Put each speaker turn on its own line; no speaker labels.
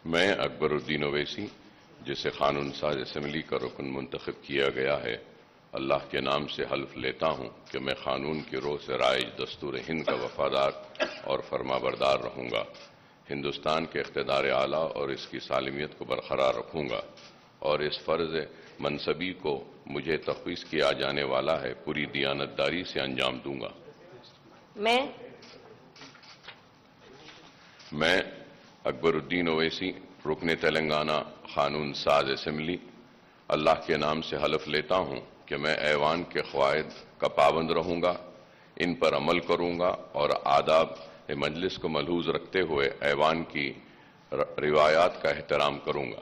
میں اکبر الدین اویسی جسے قانون ساز اسمبلی کا رکن منتخب کیا گیا ہے، اللہ کے نام سے حلف لیتا ہوں کہ میں قانون کی روح سے رائج دستور ہند کا وفادار اور فرما بردار رہوں گا، ہندوستان کے اقتدار اعلیٰ اور اس کی سالمیت کو برقرار رکھوں گا اور اس فرض منصبی کو مجھے تفویض کیا جانے والا ہے پوری دیانتداری سے انجام دوں گا۔ میں اکبر الدین اویسی رکن تلنگانہ قانون ساز اسمبلی اللہ کے نام سے حلف لیتا ہوں کہ میں ایوان کے قواعد کا پابند رہوں گا، ان پر عمل کروں گا اور آداب مجلس کو ملحوظ رکھتے ہوئے ایوان کی روایات کا احترام کروں گا۔